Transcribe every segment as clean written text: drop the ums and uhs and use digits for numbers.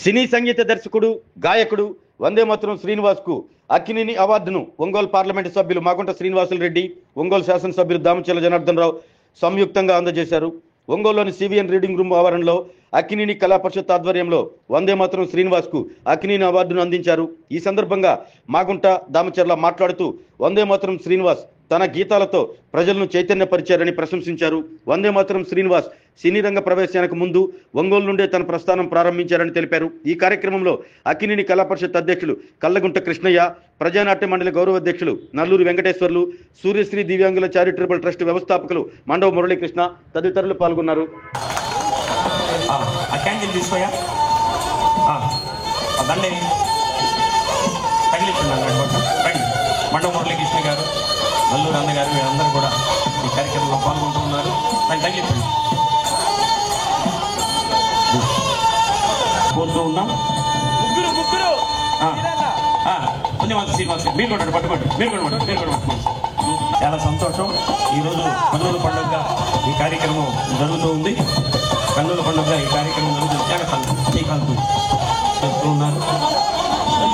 సినీ సంగీత దర్శకుడు, గాయకుడు వందేమాతరం శ్రీనివాస్కు అక్కినేని అవార్డును ఒంగోలు పార్లమెంటు సభ్యులు మాగుంట శ్రీనివాసులు రెడ్డి, ఒంగోలు శాసనసభ్యులు దామచర్ల జనార్దన్ రావు సంయుక్తంగా అందజేశారు. ఒంగోలులోని సివిఎన్ రీడింగ్ రూమ్ ఆవరణలో అక్కినేని కళా పరిషత్ ఆధ్వర్యంలో వందేమాతరం శ్రీనివాస్కు అక్కినేని అవార్డును అందించారు. ఈ సందర్భంగా మాగుంట, దామచర్ల మాట్లాడుతూ వందేమాతరం శ్రీనివాస్ తన గీతాలతో ప్రజలను చైతన్యపరిచారని ప్రశంసించారు. వందేమాతరం శ్రీనివాస్ సినీ రంగ ప్రవేశానికి ముందు ఒంగోలు నుండే తన ప్రస్థానం ప్రారంభించారని తెలిపారు. ఈ కార్యక్రమంలో అక్కినేని కళా పరిషత్ అధ్యక్షులు కల్లగుంట కృష్ణయ్య, ప్రజానాట్య మండలి గౌరవ అధ్యక్షులు నల్లూరు వెంకటేశ్వర్లు, సూర్యశ్రీ దివ్యాంగుల చారిటబుల్ ట్రస్ట్ వ్యవస్థాపకులు మండవ మురళీకృష్ణ తదితరులు పాల్గొన్నారు. మండవ మురళీకృష్ణ గారు, నల్లూరు అన్నగారు వీరందరూ కూడా ఈ కార్యక్రమంలో పాల్గొంటున్నారు. కోరుతూ ఉన్నాం. శ్రీనివాస్ మీరు కూడా పట్టుకోండి, మీరు కూడా పట్టుకోండి. చాలా సంతోషం. ఈరోజు కన్నుల పండుగగా ఈ కార్యక్రమం జరుగుతూ ఉంది. కన్నుల పండుగగా ఈ కార్యక్రమం జరుగుతుంది. చాలా శ్రీకాంత్ చేస్తూ ఉన్నారు.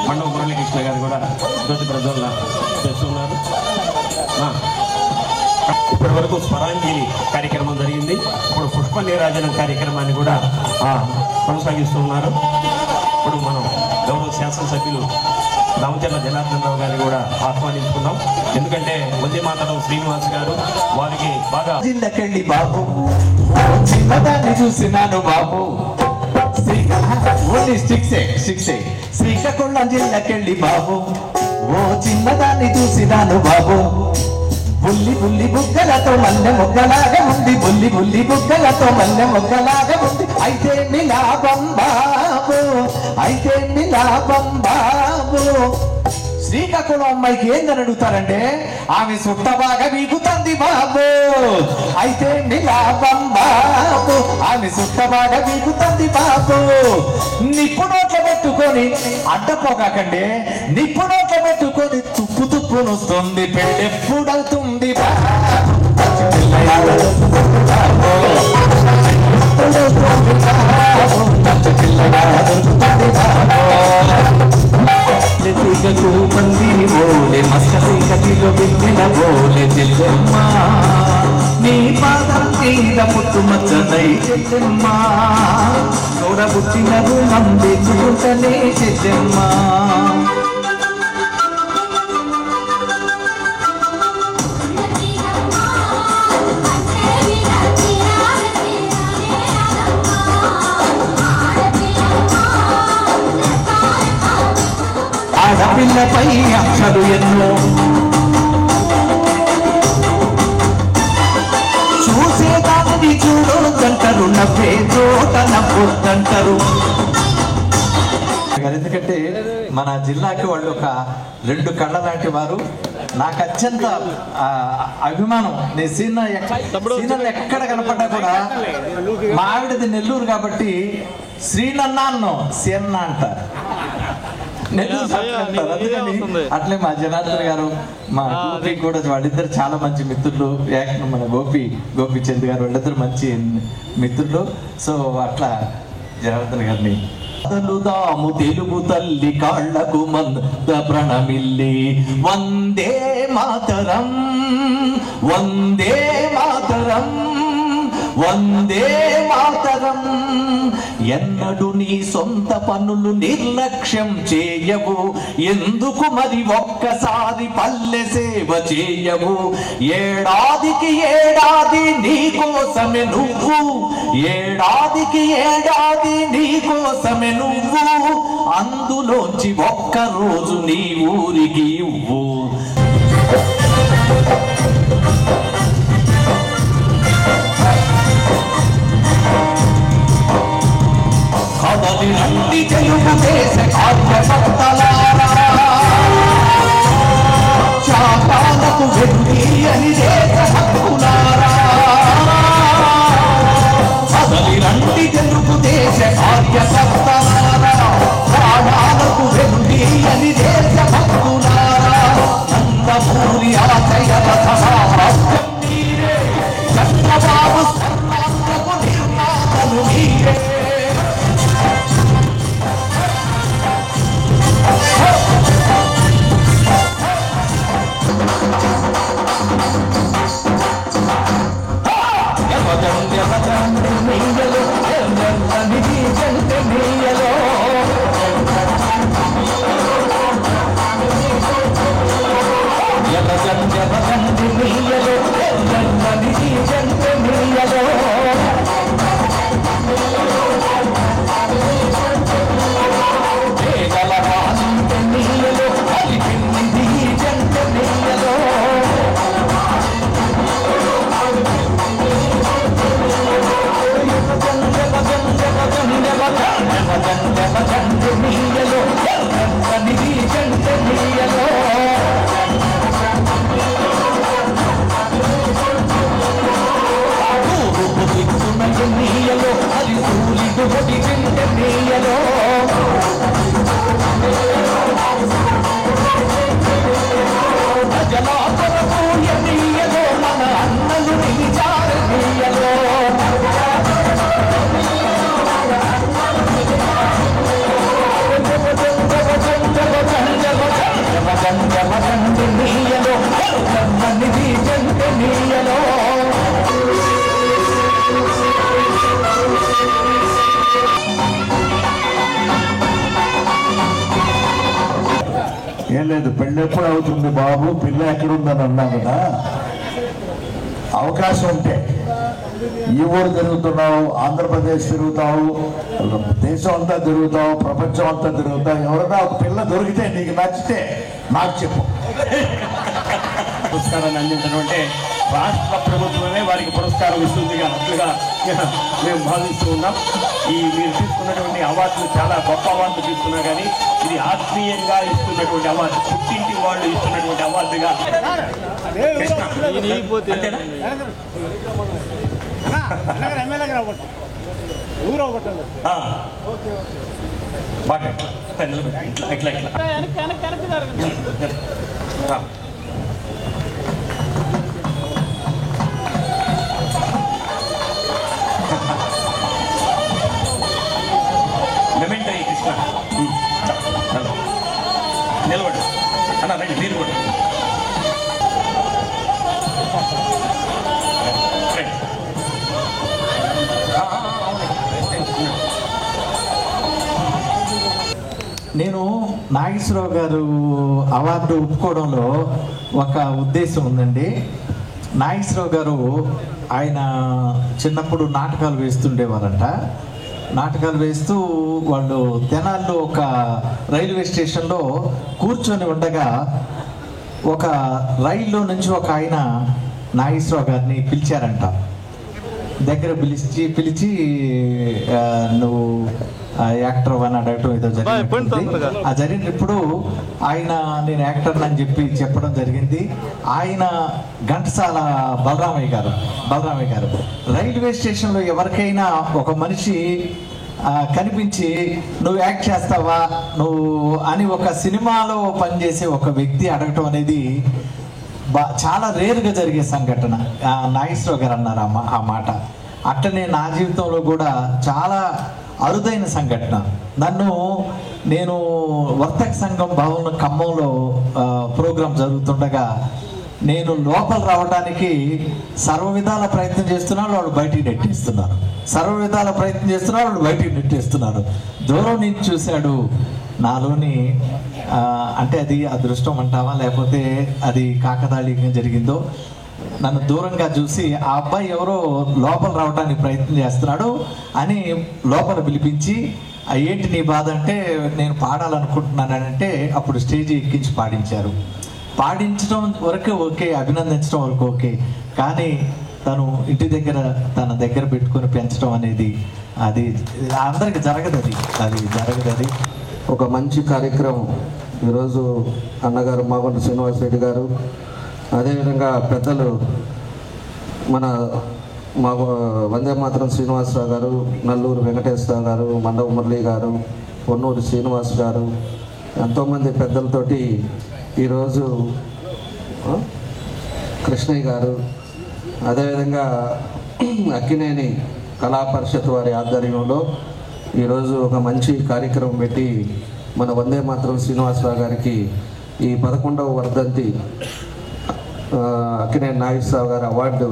మండవ మురళీకృష్ణ గారు కూడా జ్యోతి ప్రజ్వలన చేస్తున్నారు. ఇప్పటి వరకు స్వరాంజలి కార్యక్రమం జరిగింది. ఇప్పుడు పుష్ప నీరాజనం కార్యక్రమాన్ని కూడా కొనసాగిస్తున్నారు. ఇప్పుడు మనం గౌరవ శాసనసభ్యులు దామచర్ల జనార్దన్ రావు గారిని కూడా ఆహ్వానించుకున్నాం. ఎందుకంటే వందేమాతరం శ్రీనివాస్ గారు వారికి బాగా జిల్లకెళ్ళి బాబు చిన్నదాన్ని చూసినాను బాబు, ఓన్లీ సిక్సే శ్రీకాకుళం జిల్లకెళ్ళి బాబు, ఓ చిన్నదాన్ని చూసినాను బాబు, బుల్లి బుల్లి బుగ్గలతో మల్లె మొగ్గలాగా ఉంది, బుల్లి బుల్లి బుగ్గలతో మల్లె మొగ్గలాగా ఉంది, అయితే మీ లాభం బాబు, అయితే మీ లాభం బాబు. శ్రీకాకుళం అమ్మాయికి ఏందని అడుగుతారంటే ఆమె సుట్ట బాగా వీగుతుంది బాబు, అయితే మీ లాభం బాబు, ఆమె సుట్ట బాగా వీగుతుంది బాబు. నిప్పు నోట్ల పెట్టుకొని అడ్డపోకండి, నిప్పు నోట్ల పెట్టుకొని తుప్పు తుప్పు నొస్తుంది, పెళ్ళెప్పుడవుతుంది మందిని బోలే మస్కలో బిడ్డల బోలే చెల్లెమ్మ, నీ పాదం తీర పుట్టు మచ్చదై చెల్లెమ్మ, చూడబుట్టినరు మంది చూడలే చెల్లెమ్మ. ఆడపిల్లపై అక్షలు ఎన్నో చూసేదాన్ని చూడొద్దంటారు, నవ్వే చోట నవ్వొద్దంటారు. ఎందుకంటే మన జిల్లాకి వాళ్ళు ఒక రెండు కళ్ళ లాంటి వారు. నాకు అత్యంత అభిమానం. నేను సీనర్ ఎక్కడ కనపడ్డా కూడా మా ఆవిడది నెల్లూరు కాబట్టి శ్రీనన్నాను సీన్న అంటారు, అట్లే మా జనార్దన్ గారు, మా గోపి కూడా వాళ్ళిద్దరు చాలా మంచి మిత్రులు. మన గోపిచంద్ గారు వాళ్ళిద్దరు మంచి మిత్రులు. సో అట్లా జనార్దన్ గారిని దాము తెలుగు తల్లి కాళ్లకు మంద ప్రణమిల్లి వందే మాతరం, వందే మాతరం, వందే మాతరం. ఎన్నడు నీ సొంత పనులు నిర్లక్ష్యం చేయవు, ఎందుకు మరి ఒక్కసారి పల్లె సేవ చేయవు, ఏడాదికి ఏడాది నీ కోసమే నువ్వు, ఏడాదికి ఏడాది నీ కోసమే నువ్వు, అందులోంచి ఒక్కరోజు నీ ఊరికి ఇవ్వు. కదలి రండి తెలుగుదేశ కార్యకర్తలారా, శాపాలకు వెండి అని దేశ హక్కులారా, కదలి రండి తెలుగుదేశ కార్యకర్తలారా, ప్రాణాలకు వెండి అని దేశ హక్కులారా, నందమూరి ఆశయ రథసారథ్యం మీరే, చంద్రబాబు స్వర్ణాంధ్రకు నిర్మాతలు మీరే. ఏం లేదు, పెళ్ళి ఎప్పుడు అవుతుంది బాబు, పిల్ల ఎక్కడుందని అన్నా కదా. అవకాశం ఉంటే ఈ ఊరు తిరుగుతున్నావు, ఆంధ్రప్రదేశ్ తిరుగుతావు, దేశం అంతా తిరుగుతావు, ప్రపంచం అంతా తిరుగుతావు. ఎవరైనా ఒక పిల్ల దొరికితే నీకు నచ్చితే నాకు చెప్పు. పురస్కారాన్ని అందించడం అంటే రాష్ట్ర ప్రభుత్వమే వారికి పురస్కారం ఇస్తుందిగా అట్లుగా మేము భావిస్తూ ఉన్నాం. ఈ మీరు తీసుకున్నటువంటి అవార్డులు చాలా గొప్ప అవార్డులు తీసుకున్నా కానీ ఇది ఆత్మీయంగా ఇస్తున్నటువంటి అవార్డు, పుట్టింటి వాళ్ళు ఇస్తున్నటువంటి అవార్డుగా. బాగా ఇట్లా ఇట్లా మెమెంటరీ కృష్ణ నిలబడి అన్న రండి మీరు కూడా నేను నాగేశ్వరరావు గారు అవార్డు ఒప్పుకోవడంలో ఒక ఉద్దేశం ఉందండి. నాగేశ్వరరావు గారు ఆయన చిన్నప్పుడు నాటకాలు వేస్తుండేవారంట. నాటకాలు వేస్తూ వాళ్ళు తెనాల్లో ఒక రైల్వే స్టేషన్లో కూర్చొని ఉండగా ఒక రైల్లో నుంచి ఒక ఆయన నాగేశ్వరరావు గారిని పిలిచారంట. దగ్గర పిలిచి నువ్వు యాక్టర్ అని అడగటం ఏదో జరిగింది. ఆ జరిగినప్పుడు ఆయన నేను యాక్టర్ అని చెప్పడం జరిగింది. ఆయన ఘంటసాల బలరామయ్య గారు రైల్వే స్టేషన్లో ఎవరికైనా ఒక మనిషి కనిపించి నువ్వు యాక్ట్ చేస్తావా నువ్వు అని ఒక సినిమాలో పనిచేసే ఒక వ్యక్తి అడగటం అనేది చాలా రేరుగా జరిగే సంఘటన. నాగేశ్వరరావు గారు అన్నారు ఆ మాట. అట్టనే నా జీవితంలో కూడా చాలా అరుదైన సంఘటన. నేను వర్తక సంఘం భవన్ ఖమ్మంలో ప్రోగ్రాం జరుగుతుండగా నేను లోపల రావడానికి సర్వ విధాల ప్రయత్నం చేస్తున్నాను, వాళ్ళు బయటికి నెట్టేస్తున్నారు. దూరం నుంచి చూశాడు నాలోని, అంటే అది అదృష్టం అంటావా లేకపోతే అది కాకతాళీయంగా జరిగిందో, నన్ను దూరంగా చూసి ఆ అబ్బాయి ఎవరో లోపల రావడానికి ప్రయత్నం చేస్తున్నాడు అని లోపల పిలిపించి ఏంటి నీ బాధ అంటే నేను పాడాలనుకుంటున్నానంటే అప్పుడు స్టేజ్ ఎక్కించి పాడించడం వరకు ఓకే, అభినందించడం వరకు ఓకే, కానీ తను ఇంటి దగ్గర తన దగ్గర పెట్టుకొని పెంచడం అనేది అది అందరికి జరగదు. ఒక మంచి కార్యక్రమం ఈరోజు అన్నగారు మాగుంట శ్రీనివాసరెడ్డి గారు, అదేవిధంగా పెద్దలు మన వందే మాతరం శ్రీనివాసరావు గారు, నల్లూరు వెంకటేశ్వరరావు గారు, మండవ మురళి గారు, పొన్నూరు శ్రీనివాస్ గారు, ఎంతోమంది పెద్దలతోటి ఈరోజు కృష్ణయ్య గారు, అదేవిధంగా అక్కినేని కళా పరిషత్ వారి ఆధ్వర్యంలో ఈరోజు ఒక మంచి కార్యక్రమం పెట్టి మన వందే మాతరం శ్రీనివాసరావు గారికి ఈ 11వ వర్ధంతి అక్కినేని నాగేశ్వరరావు గారి అవార్డు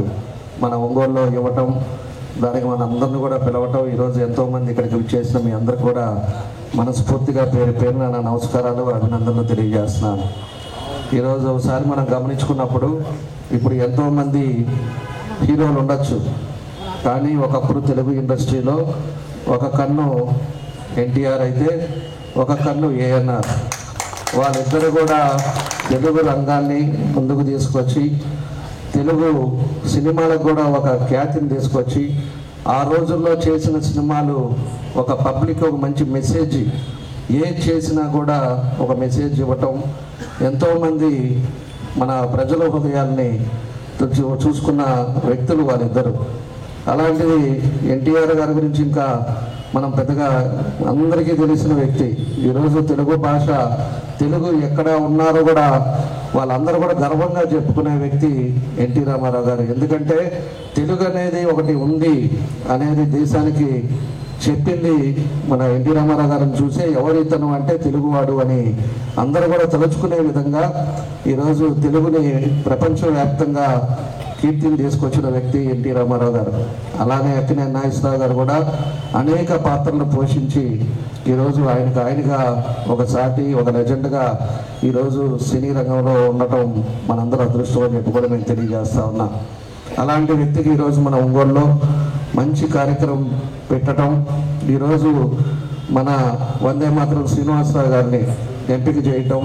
మన ఒంగోలులో ఇవ్వటం, దానికి మన అందరిని కూడా పిలవటం, ఈరోజు ఎంతోమంది ఇక్కడికి విచ్చేసిన మీ అందరికి కూడా మనస్ఫూర్తిగా పేరున నా నమస్కారాలు అభినందనలు తెలియజేస్తున్నాను. ఈరోజు ఒకసారి మనం గమనించుకున్నప్పుడు ఇప్పుడు ఎంతోమంది హీరోలు ఉండొచ్చు, కానీ ఒకప్పుడు తెలుగు ఇండస్ట్రీలో ఒక కన్ను ఎన్టీఆర్ అయితే ఒక కన్ను ఏఎన్ఆర్. వాళ్ళిద్దరు కూడా తెలుగు రంగాన్ని ముందుకు తీసుకొచ్చి తెలుగు సినిమాలకు కూడా ఒక ఖ్యాతిని తీసుకొచ్చి ఆ రోజుల్లో చేసిన సినిమాలు ఒక పబ్లిక్ ఒక మంచి మెసేజ్, ఏది చేసినా కూడా ఒక మెసేజ్ ఇవ్వటం, ఎంతోమంది మన ప్రజల హృదయాల్ని చూసుకున్న వ్యక్తులు వాళ్ళిద్దరు. అలాంటిది ఎన్టీఆర్ గారి గురించి ఇంకా మనం పెద్దగా అందరికీ తెలిసిన వ్యక్తి. ఈరోజు తెలుగు భాష, తెలుగు ఎక్కడ ఉన్నారో కూడా వాళ్ళందరూ కూడా గర్వంగా చెప్పుకునే వ్యక్తి ఎన్టీ రామారావు గారు. ఎందుకంటే తెలుగు అనేది ఒకటి ఉంది అనేది దేశానికి చెప్పింది మన ఎన్టీ రామారావు గారిని చూసే ఎవరితను అంటే తెలుగువాడు అని అందరూ కూడా తలుచుకునే విధంగా ఈరోజు తెలుగుని ప్రపంచవ్యాప్తంగా కీర్తిని తీసుకొచ్చిన వ్యక్తి ఎన్టీ రామారావు గారు. అలానే అక్కినేని నాగేశ్వరరావు గారు కూడా అనేక పాత్రలు పోషించి ఈరోజు ఆయనగా ఒక సాటి, ఒక లెజెండ్గా ఈరోజు సినీ రంగంలో ఉండటం మనందరూ అదృష్టం అని చెప్పి కూడా నేను తెలియజేస్తా ఉన్నా. అలాంటి వ్యక్తికి ఈరోజు మన ఒంగోలులో మంచి కార్యక్రమం పెట్టడం, ఈరోజు మన వందే మాతరం శ్రీనివాసరావు గారిని ఎంపిక చేయటం.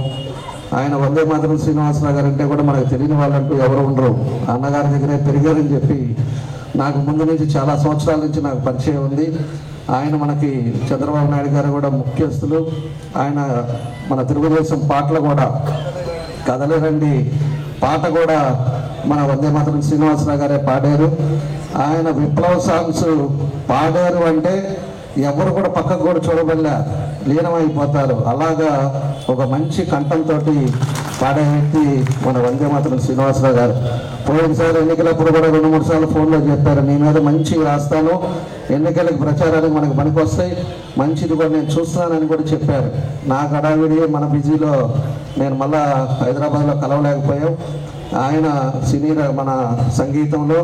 ఆయన వందే మాతరం శ్రీనివాసరావు గారు అంటే కూడా మనకు తెలియని వాళ్ళంటూ ఎవరు ఉండరు. అన్నగారి దగ్గరే పెరిగారని చెప్పి నాకు ముందు నుంచి చాలా సంవత్సరాల నుంచి నాకు పరిచయం ఉంది. ఆయన మనకి చంద్రబాబు నాయుడు గారు కూడా ముఖ్యస్తులు. ఆయన మన తెలుగుదేశం పాటలు కూడా కదలరండి పాట కూడా మన వందే మాతరం శ్రీనివాసరావు గారే పాడారు. ఆయన విప్లవ సాంగ్స్ పాడారు అంటే ఎవరు కూడా పక్కకు కూడా చూడబడలే, లీనమైపోతారు. అలాగా ఒక మంచి కంఠంతో పాడే వ్యక్తి మన వందే మాతరం శ్రీనివాసరావు గారు. పోయినసారి ఎన్నికలప్పుడు కూడా 2-3 సార్లు ఫోన్లో చెప్పారు, నీ మీద మంచి రాస్తాను, ఎన్నికలకు ప్రచారానికి మనకు పనికి వస్తాయి, మంచిది కూడా నేను చూస్తున్నానని కూడా చెప్పారు. నా హడావిడి మన బిజీలో నేను మళ్ళా హైదరాబాద్లో కలవలేకపోయాం. ఆయన మన సంగీతంలో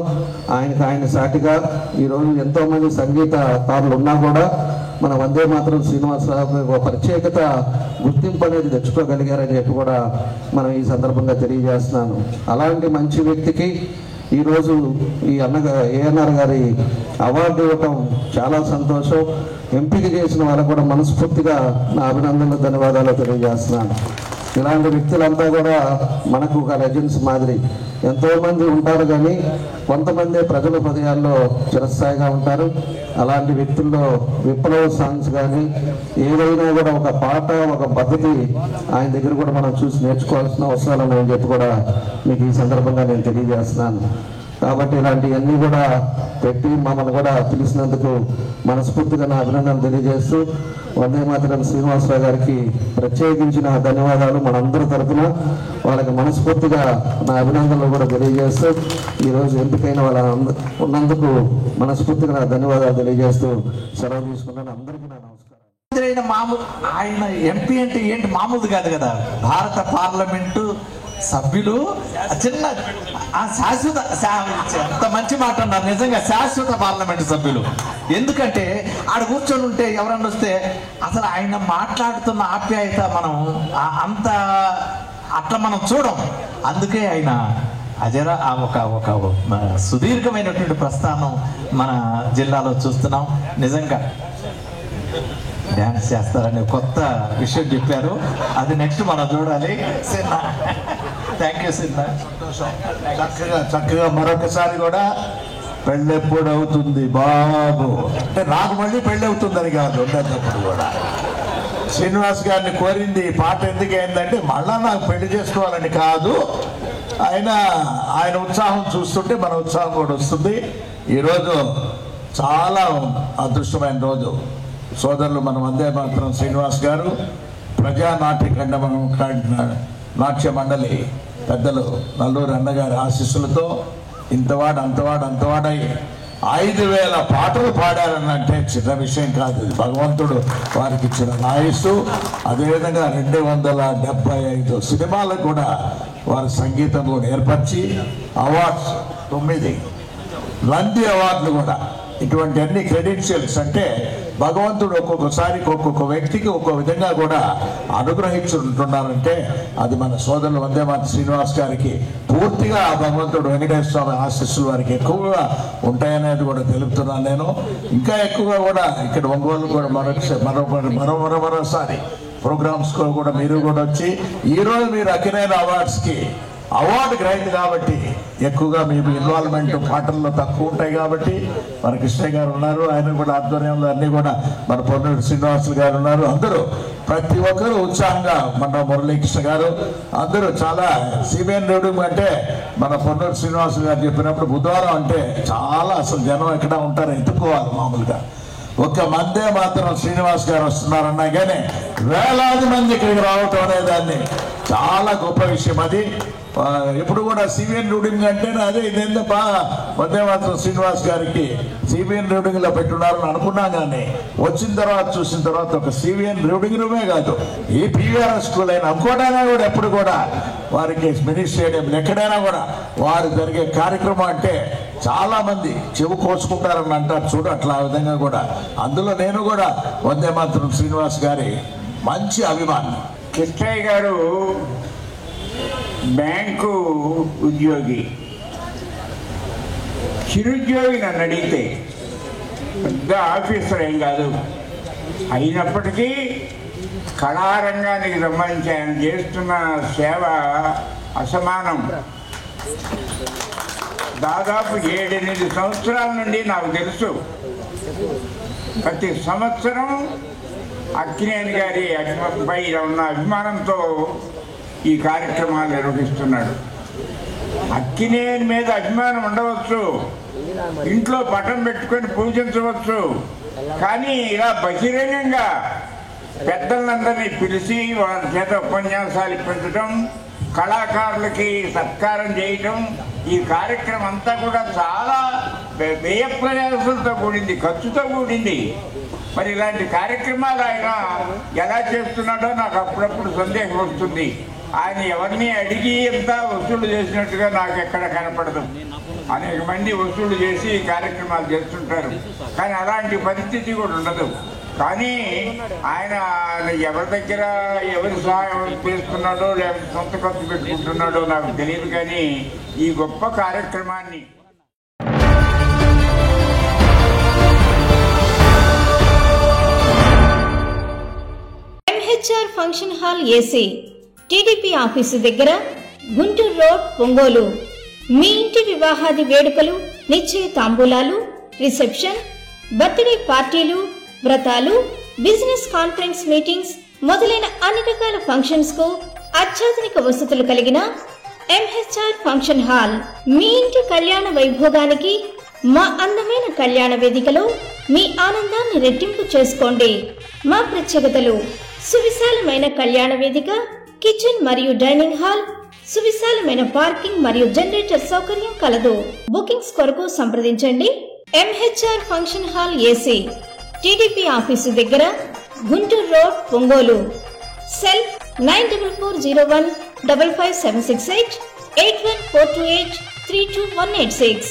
ఆయన సాటిగా ఈరోజు ఎంతోమంది సంగీతకారులు ఉన్నా కూడా మన వందే మాతరం శ్రీనివాసరావు ఒక ప్రత్యేకత, గుర్తింపు అనేది తెచ్చుకోగలిగారని చెప్పి కూడా మనం ఈ సందర్భంగా తెలియజేస్తున్నాను. అలాంటి మంచి వ్యక్తికి ఈరోజు ఈ ఏఎన్ఆర్ గారి అవార్డు ఇవ్వటం చాలా సంతోషం. ఎంపిక చేసిన వాళ్ళకు కూడా మనస్ఫూర్తిగా నా అభినందనలు, ధన్యవాదాలు తెలియజేస్తున్నాను. ఇలాంటి వ్యక్తులంతా కూడా మనకు ఒక లెజెండ్స్ మాదిరి ఎంతోమంది ఉంటారు, కానీ కొంతమంది ప్రజల హృదయాల్లో చిరస్థాయిగా ఉంటారు. అలాంటి వ్యక్తుల్లో విప్లవ సాంగ్స్ కానీ ఏదైనా కూడా ఒక పాట, ఒక పద్ధతి ఆయన దగ్గర కూడా మనం చూసి నేర్చుకోవాల్సిన అవసరాలు ఉన్నాయని చెప్పి కూడా మీకు ఈ సందర్భంగా నేను తెలియజేస్తున్నాను. కాబట్టి ఇలాంటివన్నీ కూడా పెట్టి మమ్మల్ని కూడా పిలిచినందుకు మనస్ఫూర్తిగా నా అభినందనలు తెలియజేస్తూ వందే మాతరం శ్రీనివాసరావు గారికి ప్రత్యేకించిన ధన్యవాదాలు మనందరి తరఫున వాళ్ళకి మనస్ఫూర్తిగా నా అభినందనలు కూడా తెలియజేస్తూ ఈరోజు ఎంపికైన వాళ్ళ ఉన్నందుకు మనస్ఫూర్తిగా నా ధన్యవాదాలు తెలియజేస్తూ సెలవు తీసుకున్నాను. అందరికీ నా నమస్కారం. మామూలు ఆయన ఎంపీ అంటే ఏంటి, మామూలు కాదు కదా. భారత పార్లమెంటు సభ్యులు చిన్న శాశ్వత, ఎంత మంచి మాట అన్నారు నిజంగా, శాశ్వత పార్లమెంటు సభ్యులు. ఎందుకంటే ఆడ కూర్చొని ఉంటే ఎవరన్నా వస్తే అసలు ఆయన మాట్లాడుతున్న ఆప్యాయత మనం అంత అట్లా మనం చూడం. అందుకే ఆయన అజరా ఒక సుదీర్ఘమైనటువంటి ప్రస్థానం మన జిల్లాలో చూస్తున్నాం. నిజంగా డ్యాన్స్ చేస్తారని కొత్త విషయం చెప్పారు, అది నెక్స్ట్ మనం చూడాలి. సిన్నా, థ్యాంక్ యూ సిన్నా. చక్కగా మరొకసారి కూడా పెళ్ళెప్పుడు అవుతుంది బాబు అంటే నాకు మళ్ళీ పెళ్ళి అవుతుందని కాదు, ఉండేటప్పుడు కూడా శ్రీనివాస్ గారిని కోరింది ఈ పాట ఎందుకు అయిందంటే మళ్ళా నాకు పెళ్లి చేసుకోవాలని కాదు, ఆయన ఉత్సాహం చూస్తుంటే మన ఉత్సాహం కూడా వస్తుంది. ఈరోజు చాలా అదృష్టమైన రోజు. సోదరులు మన వందే మాతరం శ్రీనివాస్ గారు నాట్య మండలి పెద్దలు నల్లూరు అన్నగారి ఆశీస్సులతో ఇంతవాడు అంతవాడై 5,000 పాటలు పాడారనంటే చిన్న విషయం కాదు. భగవంతుడు వారికి ఇచ్చిన ఆయుస్సు. అదేవిధంగా 275 సినిమాలకు కూడా వారి సంగీతం కూడా ఏర్పరిచి అవార్డ్స్ 9 నంది అవార్డులు కూడా, ఇటువంటి అన్ని క్రెడెన్షియల్స్ అంటే భగవంతుడు ఒక్కొక్కసారి ఒక్కొక్క వ్యక్తికి ఒక్కొక్క విధంగా కూడా అనుగ్రహించుంటున్నారంటే అది మన సోదరులు వందే మాతరం శ్రీనివాస్ గారికి పూర్తిగా భగవంతుడు వెంకటేశ్వర స్వామి ఆశీస్సులు వారికి ఎక్కువగా ఉంటాయనేది కూడా తెలుపుతున్నాను నేను. ఇంకా ఎక్కువగా కూడా ఇక్కడ ఒంగోలు కూడా మరోసారి ప్రోగ్రామ్స్ కూడా మీరు కూడా వచ్చి ఈరోజు మీరు అక్కినేని అవార్డ్స్కి అవార్డు గ్రహీత కాబట్టి ఎక్కువగా మీ ఇన్వాల్వ్మెంట్ పాటల్లో తక్కువ ఉంటాయి కాబట్టి మన కృష్ణయ్య గారు ఉన్నారు, ఆయన కూడా ఆధ్వర్యంలో అన్ని కూడా మన పొన్నూరు శ్రీనివాసులు గారు ఉన్నారు. అందరూ ప్రతి ఒక్కరూ ఉత్సాహంగా మన మురళీకృష్ణ గారు అందరూ చాలా సిబిఎన్ రేడియో అంటే మన పొన్నూరు శ్రీనివాసులు గారు చెప్పినప్పుడు బుధవారం అంటే చాలా అసలు జనం ఎక్కడ ఉంటారో ఎత్తుకోవాలి. మామూలుగా ఒక్క వందే మాతరం శ్రీనివాస్ గారు వస్తున్నారన్నా కానీ వేలాది మంది ఇక్కడికి రావటం అనే దాన్ని చాలా గొప్ప విషయం. అది ఎప్పుడు కూడా సివిఎన్ రూడింగ్ అంటేనే అదే ఇదేందప్పా వందే మాత్రం శ్రీనివాస్ గారికి సివిఎన్ రూడింగ్ లో పెట్టున్నారని అనుకున్నాం, కానీ వచ్చిన తర్వాత చూసిన తర్వాత ఒక సివిఎన్ రూడింగ్ రూమే కాదు, ఈ పివిఆర్ స్కూల్ అయినా ఇంకోటైనా కూడా ఎప్పుడు కూడా వారికి మినీ స్టేడియం ఎక్కడైనా కూడా వారు జరిగే కార్యక్రమం అంటే చాలా మంది చెవు కోసుకుంటారని అంటారు చూడు, అట్లా ఆ విధంగా కూడా అందులో నేను కూడా వందే మాత్రం శ్రీనివాస్ గారి మంచి అభిమానం. కృష్ణయ్య గారు బ్యాంకు ఉద్యోగి, చిరుద్యోగి నన్ను అడిగితే పెద్ద ఆఫీసర్ ఏం కాదు, అయినప్పటికీ కళారంగానికి సంబంధించి ఆయన చేస్తున్న సేవ అసమానం. దాదాపు 7-8 సంవత్సరాల నుండి నాకు తెలుసు ప్రతి సంవత్సరం అక్కినేని గారి పై ఉన్న అభిమానంతో ఈ కార్యక్రమాలు నిర్వహిస్తున్నాడు. అక్కినేని మీద అభిమానం ఉండవచ్చు, ఇంట్లో పటం పెట్టుకొని పూజించవచ్చు, కానీ ఇలా బహిరంగంగా పెద్దలందరినీ పిలిచి వారి చేత ఉపన్యాసాలు ఇప్పించడం, కళాకారులకి సత్కారం చేయటం, ఈ కార్యక్రమం అంతా కూడా చాలా వ్యయ ప్రయాసంతో కూడింది, ఖర్చుతో కూడింది. మరి ఇలాంటి కార్యక్రమాలు ఆయన ఎలా చేస్తున్నాడో నాకు అప్పుడప్పుడు సందేహం వస్తుంది. ఆయన ఎవరిని అడిగి ఎంత వసూలు చేసినట్టుగా నాకు ఎక్కడ కనపడదు. అనేక మంది వసూలు చేసి కార్యక్రమాలు చేస్తుంటారు, కానీ అలాంటి పరిస్థితి కూడా ఉండదు. కానీ ఆయన ఎవరి దగ్గర ఎవరి సహాయం చేస్తున్నాడో లేకపోతే సొంత ఖర్చు పెట్టుకుంటున్నాడో నాకు తెలియదు, కానీ ఈ గొప్ప కార్యక్రమాన్ని MHR function hall AC, TDP office దగ్గర, గుంటూరు రోడ్, ఒంగోలు. మీ ఇంటి వివాహాది వేడుకలు, నిశ్చయ తాంబూలాలు, రిసెప్షన్, బర్త్డే పార్టీలు, వ్రతాలు, బిజినెస్ కాన్ఫరెన్స్ మీటింగ్స్ మొదలైన అన్ని రకాల ఫంక్షన్స్ కు అత్యాధునిక వసతులు కలిగిన ఎంహెచ్ఆర్ ఫంక్షన్ హాల్. మీ ఇంటి కళ్యాణ వైభోగానికి మా అందమైన కళ్యాణ వేదికలో మీ ఆనందాన్ని రెట్టింపు చేసుకోండి. మా ప్రత్యేకతలు: సువిశాలమైన కళ్యాణ వేదిక, కిచెన్ మరియు డైనింగ్ హాల్, సువిశాలమైన పార్కింగ్ మరియు జనరేటర్ సౌకర్యం కలదు. బుకింగ్స్ కొరకు సంప్రదించండి. MHR function hall AC, TDP office దగ్గర, గుంటూరు రోడ్, ఒంగోలు. సెల్ 9440155768 81428 32186.